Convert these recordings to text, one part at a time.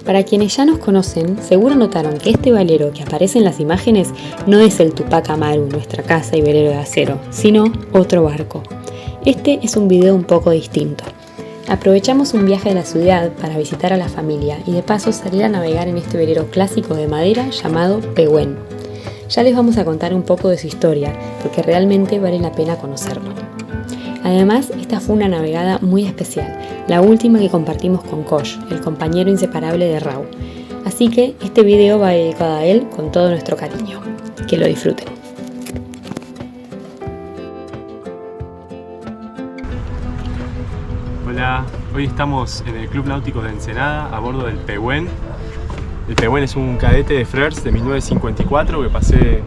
Para quienes ya nos conocen, seguro notaron que este velero que aparece en las imágenes no es el Tupac Amaru, nuestra casa y velero de acero, sino otro barco. Este es un video un poco distinto. Aprovechamos un viaje a la ciudad para visitar a la familia y de paso salir a navegar en este velero clásico de madera llamado Pehuen. Ya les vamos a contar un poco de su historia, porque realmente vale la pena conocerlo. Además, esta fue una navegada muy especial, la última que compartimos con Kosh, el compañero inseparable de Rau. Así que este video va dedicado a él con todo nuestro cariño. Que lo disfruten. Hola, hoy estamos en el Club Náutico de Ensenada a bordo del Pehuen. El Pehuen es un cadete de Frers de 1954 que pasé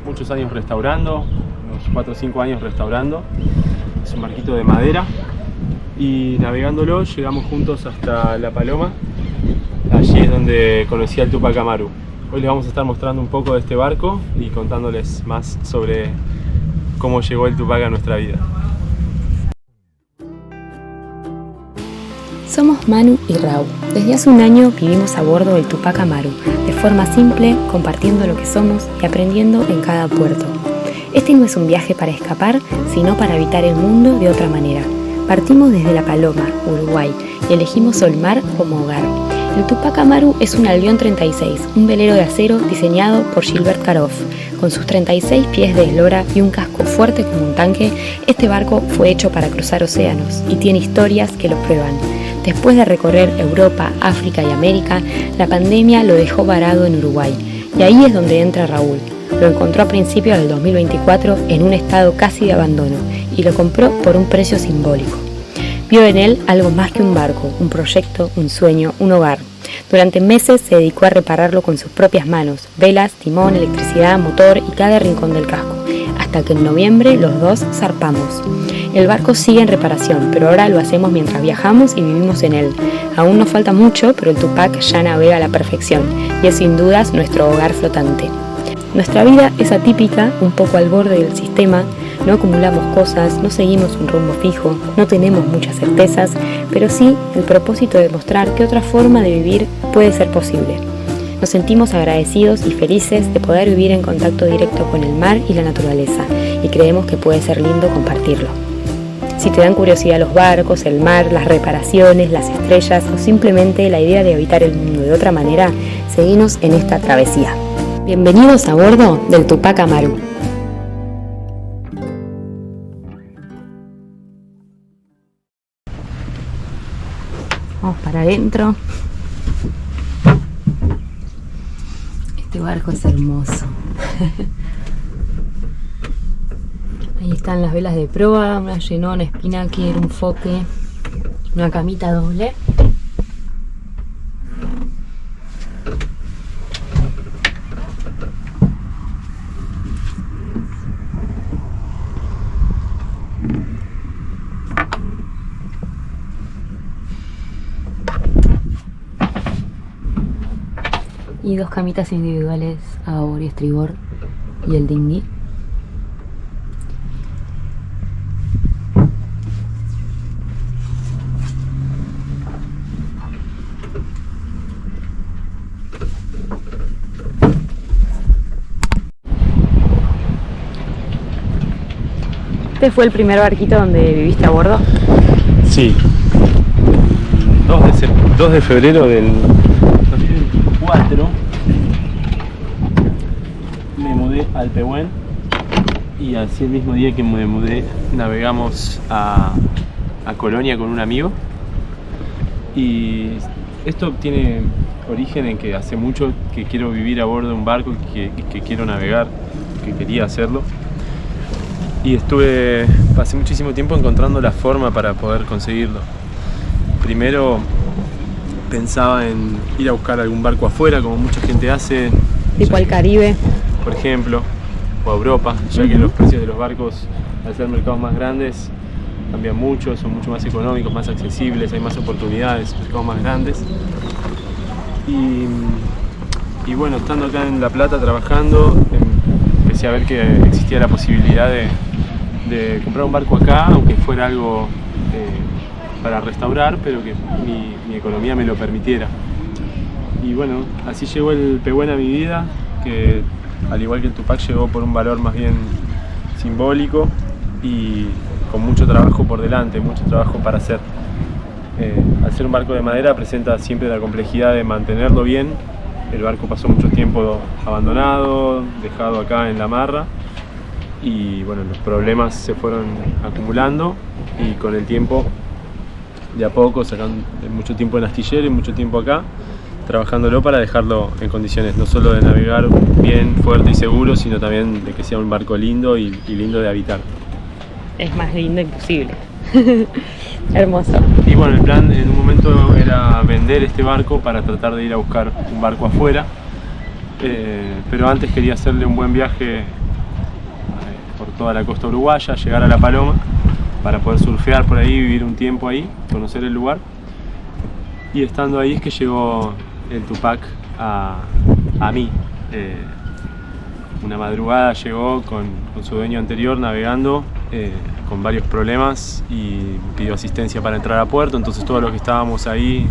muchos años restaurando, unos 4 o 5 años restaurando. Es un barquito de madera y navegándolo llegamos juntos hasta La Paloma. Allí es donde conocí al Tupac Amaru. Hoy les vamos a estar mostrando un poco de este barco y contándoles más sobre cómo llegó el Tupac a nuestra vida. Somos Manu y Rau. Desde hace un año vivimos a bordo del Tupac Amaru, de forma simple, compartiendo lo que somos y aprendiendo en cada puerto. Este no es un viaje para escapar, sino para habitar el mundo de otra manera. Partimos desde La Paloma, Uruguay, y elegimos Solmar como hogar. El Tupac Amaru es un Albion 36, un velero de acero diseñado por Gilbert Caroff. Con sus 36 pies de eslora y un casco fuerte como un tanque, este barco fue hecho para cruzar océanos y tiene historias que lo prueban. Después de recorrer Europa, África y América, la pandemia lo dejó varado en Uruguay, y ahí es donde entra Raúl. Lo encontró a principios del 2024 en un estado casi de abandono y lo compró por un precio simbólico. Vio en él algo más que un barco, un proyecto, un sueño, un hogar. Durante meses se dedicó a repararlo con sus propias manos, velas, timón, electricidad, motor y cada rincón del casco, hasta que en noviembre los dos zarpamos. El barco sigue en reparación, pero ahora lo hacemos mientras viajamos y vivimos en él. Aún nos falta mucho, pero el Tupac ya navega a la perfección y es sin dudas nuestro hogar flotante. Nuestra vida es atípica, un poco al borde del sistema, no acumulamos cosas, no seguimos un rumbo fijo, no tenemos muchas certezas, pero sí el propósito de mostrar que otra forma de vivir puede ser posible. Nos sentimos agradecidos y felices de poder vivir en contacto directo con el mar y la naturaleza, y creemos que puede ser lindo compartirlo. Si te dan curiosidad los barcos, el mar, las reparaciones, las estrellas o simplemente la idea de habitar el mundo de otra manera, seguinos en esta travesía. Bienvenidos a bordo del Tupac Amaru. Vamos para adentro. Este barco es hermoso. Ahí están las velas de proa, una llenona, spinnaker, un foque, una camita doble. Y 2 camitas individuales a babor y estribor y el dinghy. ¿Este fue el primer barquito donde viviste a bordo? Sí. 2 de febrero del 2024 me mudé al Pehuen y así el mismo día que me mudé navegamos a Colonia con un amigo. Y esto tiene origen en que hace mucho que quiero vivir a bordo de un barco, que quiero navegar, que quería hacerlo. Y pasé muchísimo tiempo encontrando la forma para poder conseguirlo. Primero pensaba en ir a buscar algún barco afuera, como mucha gente hace. Tipo al Caribe. Por ejemplo, o a Europa, ya que los precios de los barcos, al ser mercados más grandes, cambian mucho, son mucho más económicos, más accesibles, hay más oportunidades, mercados más grandes. Y bueno, estando acá en La Plata trabajando, empecé a ver que existía la posibilidad de comprar un barco acá, aunque fuera algo para restaurar, pero que mi economía me lo permitiera. Y bueno, así llegó el Pehuen a mi vida, que al igual que el Tupac llegó por un valor más bien simbólico y con mucho trabajo por delante, mucho trabajo para hacer. Al ser un barco de madera presenta siempre la complejidad de mantenerlo bien. El barco pasó mucho tiempo abandonado, dejado acá en la marra, y bueno, los problemas se fueron acumulando y con el tiempo, de a poco, sacando mucho tiempo en astillero y mucho tiempo acá, trabajándolo para dejarlo en condiciones no solo de navegar bien, fuerte y seguro, sino también de que sea un barco lindo y lindo de habitar. Es más lindo imposible. Hermoso. Y bueno, el plan en un momento era vender este barco para tratar de ir a buscar un barco afuera, pero antes quería hacerle un buen viaje por toda la costa uruguaya, llegar a La Paloma para poder surfear por ahí, vivir un tiempo ahí, conocer el lugar. Y estando ahí es que llegó el Tupac a mí. Una madrugada llegó con su dueño anterior navegando, con varios problemas, y pidió asistencia para entrar a puerto. Entonces todos los que estábamos ahí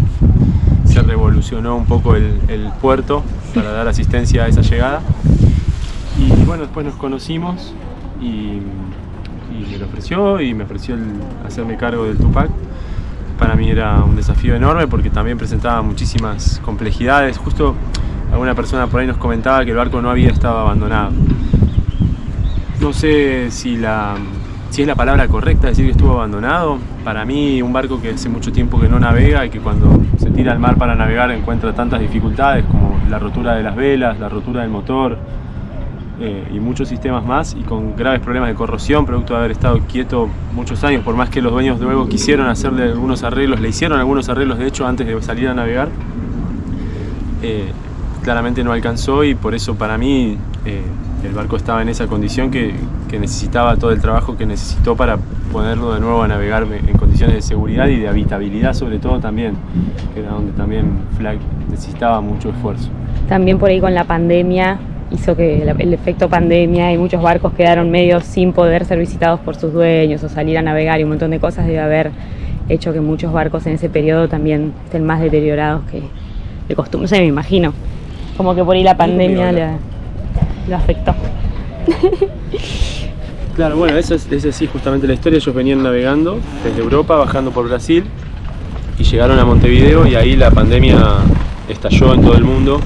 se revolucionó un poco el puerto para dar asistencia a esa llegada. Y bueno, después nos conocimos y me lo ofreció, y me ofreció hacerme cargo del Tupac. Para mí era un desafío enorme porque también presentaba muchísimas complejidades. Justo alguna persona por ahí nos comentaba que el barco no había estado abandonado. No sé si es la palabra correcta decir que estuvo abandonado. Para mí, un barco que hace mucho tiempo que no navega y que cuando se tira al mar para navegar encuentra tantas dificultades como la rotura de las velas, la rotura del motor, y muchos sistemas más, y con graves problemas de corrosión producto de haber estado quieto muchos años, por más que los dueños luego quisieron hacerle algunos arreglos, le hicieron algunos arreglos de hecho antes de salir a navegar, claramente no alcanzó, y por eso para mí el barco estaba en esa condición que necesitaba todo el trabajo que necesitó para ponerlo de nuevo a navegar en condiciones de seguridad y de habitabilidad sobre todo también, que era donde también Flag necesitaba mucho esfuerzo. También por ahí con la pandemia hizo que el efecto pandemia y muchos barcos quedaron medio sin poder ser visitados por sus dueños o salir a navegar, y un montón de cosas debe haber hecho que muchos barcos en ese periodo también estén más deteriorados que de costumbre. No sé, me imagino. Como que por ahí la pandemia lo afectó. Claro, bueno, esa es así justamente la historia. Ellos venían navegando desde Europa, bajando por Brasil, y llegaron a Montevideo, y ahí la pandemia estalló en todo el mundo.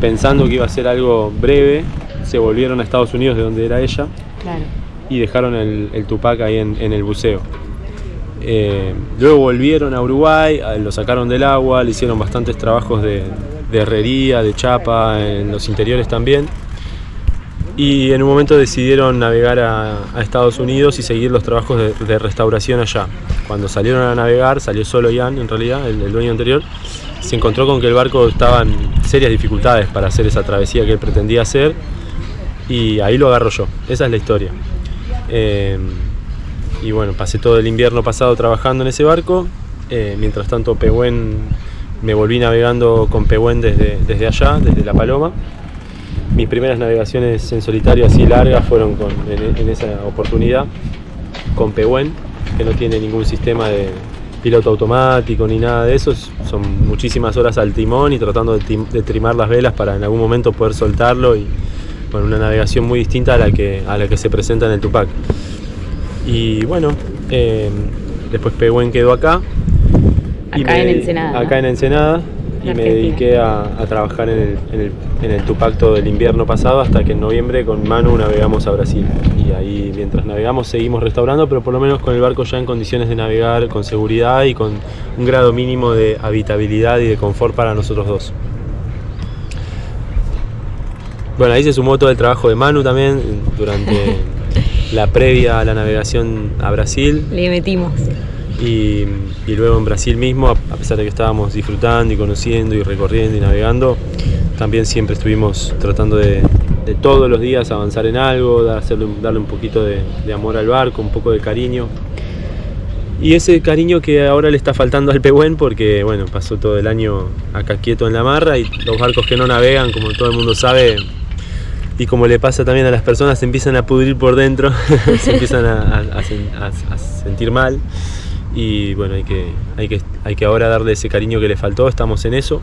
Pensando que iba a ser algo breve, se volvieron a Estados Unidos, de donde era ella, claro, y dejaron el Tupac ahí en el buceo. Luego volvieron a Uruguay, lo sacaron del agua, le hicieron bastantes trabajos de herrería, de chapa, en los interiores también. Y en un momento decidieron navegar a Estados Unidos y seguir los trabajos de restauración allá. Cuando salieron a navegar, salió solo Ian en realidad, el dueño anterior, se encontró con que el barco estaba en serias dificultades para hacer esa travesía que él pretendía hacer, y ahí lo agarro yo. Esa es la historia. Y bueno, pasé todo el invierno pasado trabajando en ese barco. Mientras tanto me volví navegando con Pehuen desde allá, desde La Paloma. Mis primeras navegaciones en solitario así largas fueron en esa oportunidad con Pehuen, que no tiene ningún sistema de piloto automático ni nada de eso. Son muchísimas horas al timón y tratando de trimar las velas para en algún momento poder soltarlo, y bueno, una navegación muy distinta a la que se presenta en el Tupac. Y bueno, después Pehuen quedó acá en Ensenada, acá en Ensenada, y me dediqué a trabajar en el Tupac todo el invierno pasado, hasta que en noviembre con Manu navegamos a Brasil. Y ahí, mientras navegamos, seguimos restaurando, pero por lo menos con el barco ya en condiciones de navegar con seguridad y con un grado mínimo de habitabilidad y de confort para nosotros dos. Bueno, ahí se sumó todo el trabajo de Manu también durante la previa a la navegación a Brasil. Le metimos. Y luego en Brasil mismo, a pesar de que estábamos disfrutando y conociendo y recorriendo y navegando, también siempre estuvimos tratando de todos los días avanzar en algo, darle un poquito de amor al barco, un poco de cariño. Y ese cariño que ahora le está faltando al Pehuen, porque bueno, pasó todo el año acá quieto en la marra, y los barcos que no navegan, como todo el mundo sabe, y como le pasa también a las personas, se empiezan a pudrir por dentro, se empiezan a sentir mal. Y bueno, hay que ahora darle ese cariño que le faltó. Estamos en eso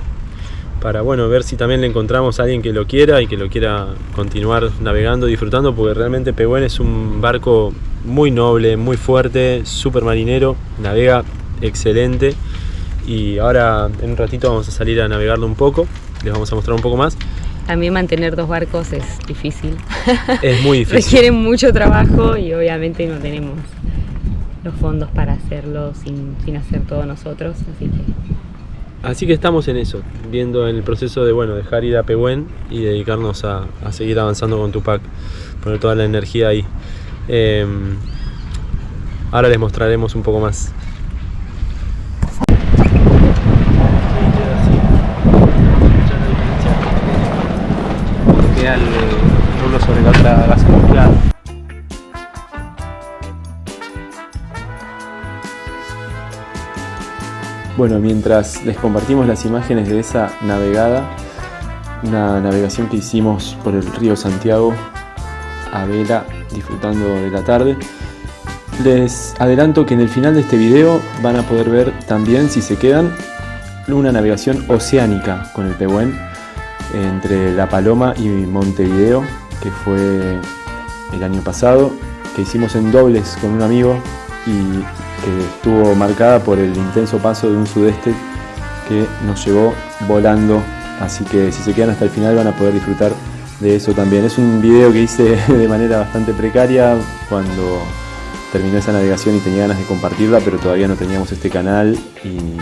para bueno, ver si también le encontramos a alguien que lo quiera y que lo quiera continuar navegando, disfrutando, porque realmente Pehuen es un barco muy noble, muy fuerte, súper marinero, navega excelente. Y ahora en un ratito vamos a salir a navegarlo un poco, les vamos a mostrar un poco más. También mantener 2 barcos es difícil. Es muy difícil. Requiere mucho trabajo y obviamente no tenemos los fondos para hacerlo sin hacer todo nosotros, Así que estamos en eso, viendo el proceso de bueno, dejar ir a Pehuen y dedicarnos a seguir avanzando con Tupac, poner toda la energía ahí. Ahora les mostraremos un poco más. Queda el rulo sobre la otra gasa mezclada. Bueno, mientras les compartimos las imágenes de esa navegada, una navegación que hicimos por el río Santiago a vela, disfrutando de la tarde, les adelanto que en el final de este video van a poder ver también, si se quedan, una navegación oceánica con el Pehuen entre La Paloma y Montevideo, que fue el año pasado, que hicimos en dobles con un amigo y que estuvo marcada por el intenso paso de un sudeste que nos llevó volando. Así que si se quedan hasta el final van a poder disfrutar de eso también. Es un video que hice de manera bastante precaria cuando terminé esa navegación y tenía ganas de compartirla, pero todavía no teníamos este canal y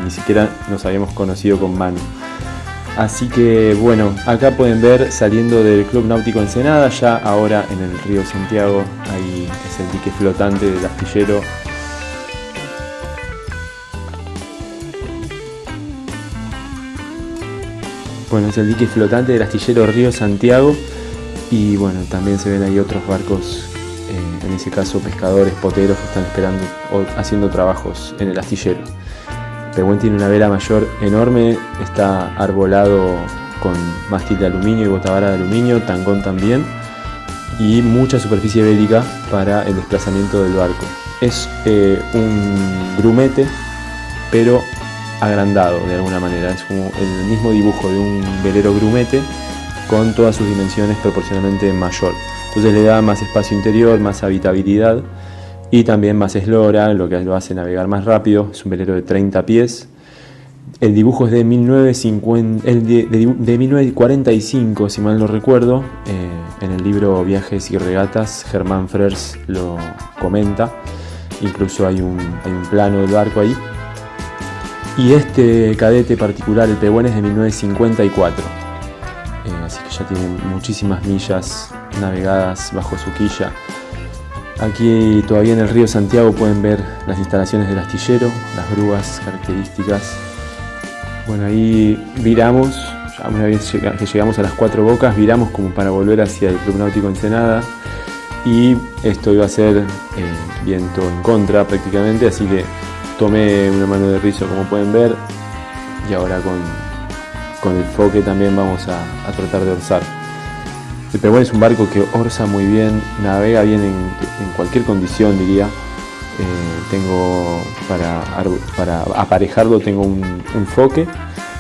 ni siquiera nos habíamos conocido con Manu. Así que bueno, acá pueden ver saliendo del Club Náutico Ensenada, ya ahora en el río Santiago. Ahí es el dique flotante del astillero. Bueno, es el dique flotante del astillero Río Santiago. Y bueno, también se ven ahí otros barcos, en ese caso pescadores, poteros que están esperando o haciendo trabajos en el astillero. Pehuen tiene una vela mayor enorme, está arbolado con mástil de aluminio y botavara de aluminio, tangón también, y mucha superficie bélica para el desplazamiento del barco. Es un grumete, pero agrandado de alguna manera, es como el mismo dibujo de un velero grumete con todas sus dimensiones proporcionalmente mayor. Entonces le da más espacio interior, más habitabilidad y también más eslora, lo que lo hace navegar más rápido. Es un velero de 30 pies. El dibujo es de 1945, si mal no recuerdo. En el libro Viajes y Regatas, Germán Frers lo comenta. Incluso hay un plano del barco ahí. Y este cadete particular, el Pehuen, es de 1954. Así que ya tiene muchísimas millas navegadas bajo su quilla. Aquí todavía en el río Santiago pueden ver las instalaciones del astillero, las grúas características. Bueno, ahí viramos, ya una vez que llegamos a las 4 bocas, viramos como para volver hacia el Club Náutico Ensenada. Y esto iba a ser viento en contra prácticamente, así que tomé una mano de rizo, como pueden ver. Y ahora con el foque también vamos a tratar de orzar. El Pehuen es un barco que orza muy bien, navega bien en cualquier condición, diría. Tengo para aparejarlo tengo un foque,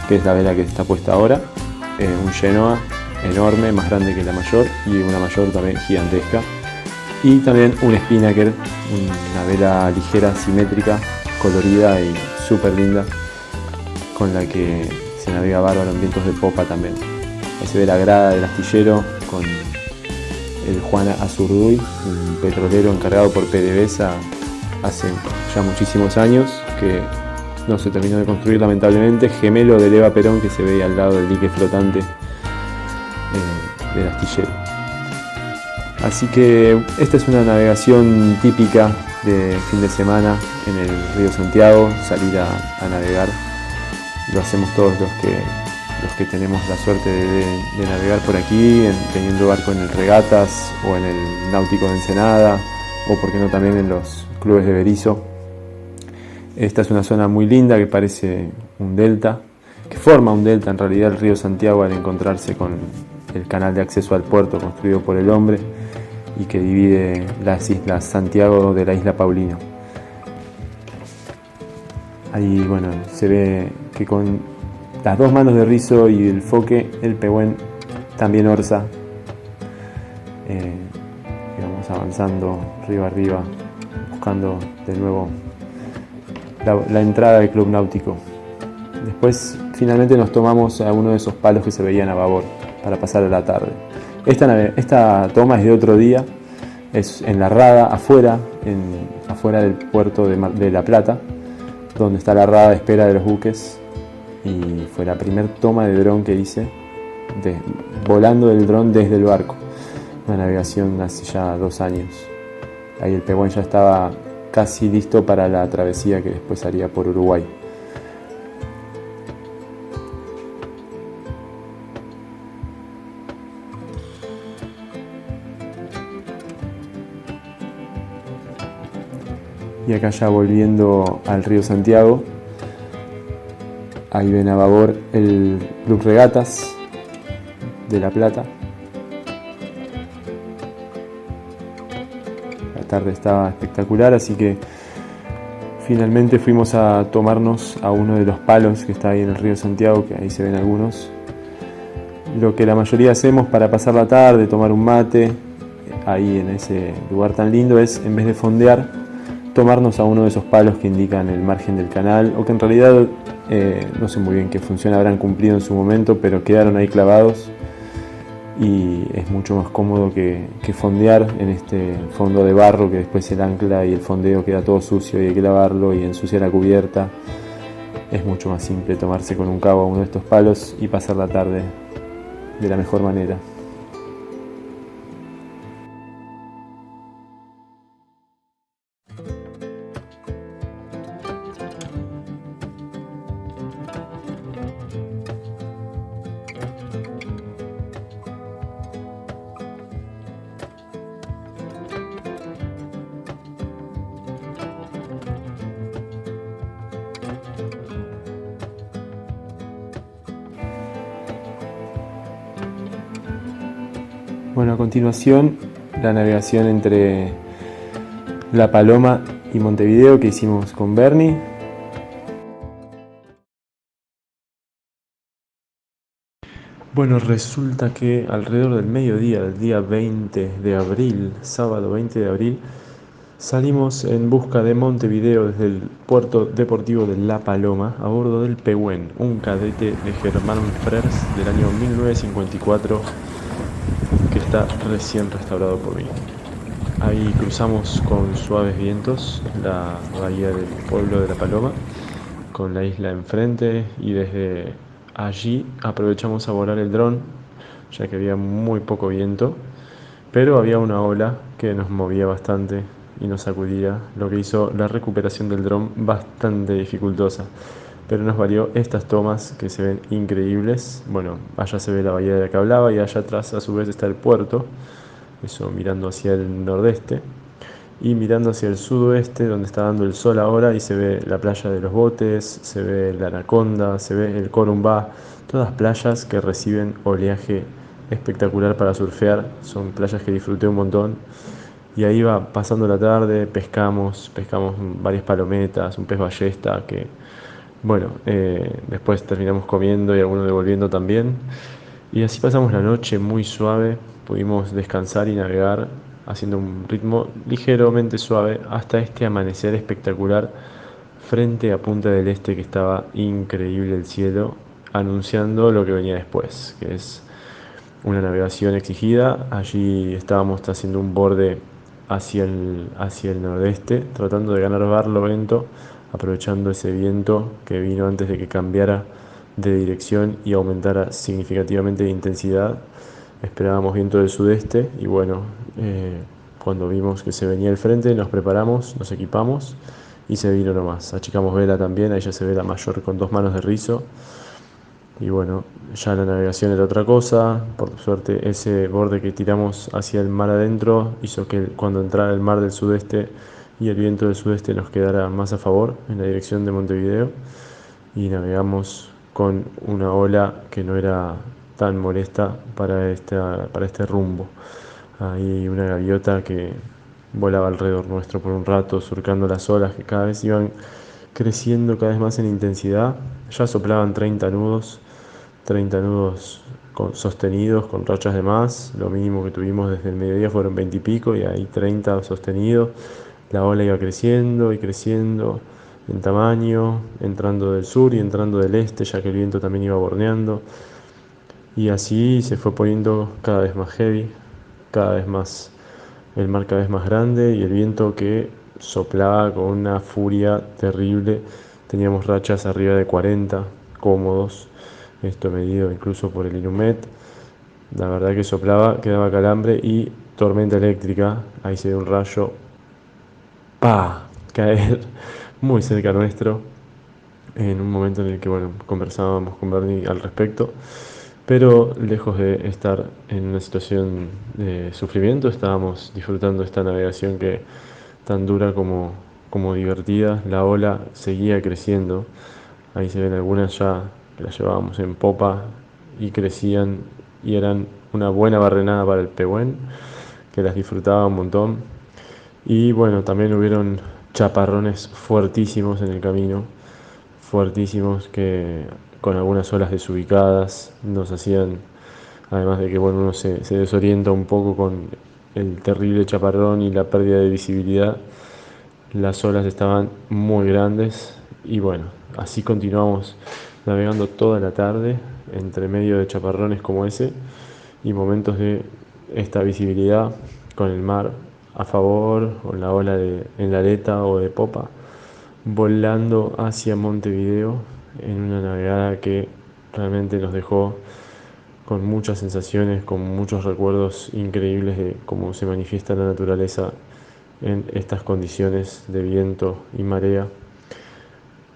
que es la vela que está puesta ahora, un Genoa enorme, más grande que la mayor, y una mayor también gigantesca, y también un spinnaker, una vela ligera, simétrica, colorida y súper linda, con la que se navega bárbaro en vientos de popa también. Ahí se ve la grada del astillero con el Juan Azurduy, un petrolero encargado por PDVSA hace ya muchísimos años, que no se terminó de construir lamentablemente, gemelo del Eva Perón, que se ve al lado del dique flotante del astillero. Así que esta es una navegación típica de fin de semana en el río Santiago, salir a navegar. Lo hacemos todos los que tenemos la suerte de navegar por aquí, teniendo barco en el Regatas o en el Náutico de Ensenada, o por qué no también en los clubes de Berizo. Esta es una zona muy linda que parece un delta, que forma un delta en realidad el río Santiago al encontrarse con el canal de acceso al puerto construido por el hombre y que divide las islas Santiago de la isla Paulino. Ahí bueno, se ve que con las dos manos de rizo y el foque, el pehuen también orza. Y vamos avanzando río arriba, buscando de nuevo la entrada del club náutico. Después finalmente nos tomamos a uno de esos palos que se veían a babor para pasar a la tarde. Esta toma es de otro día, es en la rada afuera del puerto de La Plata, donde está la rada de espera de los buques, y fue la primera toma de dron que hice, volando del dron desde el barco. Una navegación hace ya 2 años. Ahí el pehuen ya estaba casi listo para la travesía que después haría por Uruguay. Y acá ya volviendo al río Santiago, ahí ven a babor el Club Regatas de La Plata. La tarde estaba espectacular, así que finalmente fuimos a tomarnos a uno de los palos que está ahí en el río Santiago, que ahí se ven algunos. Lo que la mayoría hacemos para pasar la tarde, tomar un mate, ahí en ese lugar tan lindo, es en vez de fondear, tomarnos a uno de esos palos que indican el margen del canal, o que en realidad no sé muy bien qué función habrán cumplido en su momento, pero quedaron ahí clavados y es mucho más cómodo que fondear en este fondo de barro que después el ancla y el fondeo queda todo sucio y hay que lavarlo y ensucia la cubierta. Es mucho más simple tomarse con un cabo a uno de estos palos y pasar la tarde de la mejor manera. Bueno, a continuación la navegación entre La Paloma y Montevideo que hicimos con Bernie. Bueno, resulta que alrededor del mediodía del día 20 de abril, sábado 20 de abril, salimos en busca de Montevideo desde el puerto deportivo de La Paloma a bordo del Pehuen, un cadete de Germán Frers del año 1954 que está recién restaurado por mí. Ahí cruzamos con suaves vientos la bahía del pueblo de La Paloma, con la isla enfrente, y desde allí aprovechamos a volar el dron, ya que había muy poco viento, pero había una ola que nos movía bastante y nos sacudía, lo que hizo la recuperación del dron bastante dificultosa. Pero nos valió estas tomas que se ven increíbles. Bueno, allá se ve la bahía de la que hablaba y allá atrás a su vez está el puerto, eso mirando hacia el nordeste, y mirando hacia el sudoeste donde está dando el sol ahora, y se ve la playa de los botes, se ve la Anaconda, se ve el Corumbá, todas playas que reciben oleaje espectacular para surfear. Son playas que disfruté un montón. Y ahí va pasando la tarde, pescamos varias palometas, un pez ballesta que, bueno, después terminamos comiendo y algunos devolviendo también. Y así pasamos la noche muy suave, pudimos descansar y navegar haciendo un ritmo ligeramente suave hasta este amanecer espectacular frente a Punta del Este, que estaba increíble el cielo, anunciando lo que venía después, que es una navegación exigida. Allí estábamos haciendo un borde hacia el nordeste, tratando de ganar barlovento, aprovechando ese viento que vino antes de que cambiara de dirección y aumentara significativamente de intensidad. Esperábamos viento del sudeste y bueno, cuando vimos que se venía el frente nos preparamos, nos equipamos y se vino nomás. Achicamos vela también, ahí ya se ve la mayor con 2 manos de rizo. Y bueno, ya la navegación era otra cosa. Por suerte ese borde que tiramos hacia el mar adentro hizo que cuando entrara el mar del sudeste y el viento del sudeste nos quedara más a favor en la dirección de Montevideo, y navegamos con una ola que no era tan molesta para este rumbo. Hay una gaviota que volaba alrededor nuestro por un rato, surcando las olas que cada vez iban creciendo cada vez más en intensidad, Ya soplaban 30 nudos sostenidos con rachas de más. Lo mínimo que tuvimos desde el mediodía fueron 20 y pico y ahí 30 sostenidos. La ola iba creciendo y creciendo en tamaño, entrando del sur y entrando del este, ya que el viento también iba borneando. Y así se fue poniendo cada vez más heavy, cada vez más, el mar cada vez más grande y el viento que soplaba con una furia terrible. Teníamos rachas arriba de 40 cómodos, esto medido incluso por el Inumet. La verdad que soplaba, quedaba calambre y tormenta eléctrica. Ahí se ve un rayo, ¡pa!, caer muy cerca nuestro, en un momento en el que, bueno, conversábamos con Bernie al respecto, pero lejos de estar en una situación de sufrimiento, estábamos disfrutando esta navegación que tan dura como divertida. La ola seguía creciendo, ahí se ven algunas ya que las llevábamos en popa y crecían y eran una buena barrenada para el Pehuen, que las disfrutaba un montón. Y bueno, también hubieron chaparrones fuertísimos en el camino, fuertísimos que con algunas olas desubicadas nos hacían, además de que bueno, uno se desorienta un poco con el terrible chaparrón y la pérdida de visibilidad. Las olas estaban muy grandes y bueno, así continuamos navegando toda la tarde entre medio de chaparrones como ese y momentos de esta visibilidad con el mar a favor, con la ola en la aleta o de popa, volando hacia Montevideo en una navegada que realmente nos dejó con muchas sensaciones, con muchos recuerdos increíbles de cómo se manifiesta la naturaleza en estas condiciones de viento y marea.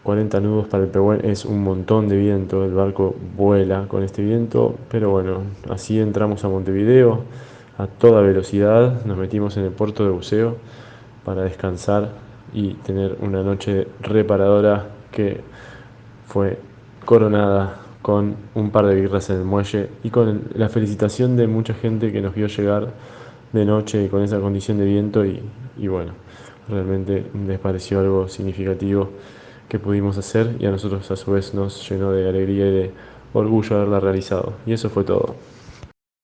40 nudos para el Pehuen es un montón de viento, el barco vuela con este viento, pero bueno, así entramos a Montevideo a toda velocidad, nos metimos en el puerto de buceo para descansar y tener una noche reparadora que fue coronada con un par de birras en el muelle y con la felicitación de mucha gente que nos vio llegar de noche con esa condición de viento y bueno, realmente les pareció algo significativo que pudimos hacer y a nosotros a su vez nos llenó de alegría y de orgullo haberla realizado. Y eso fue todo.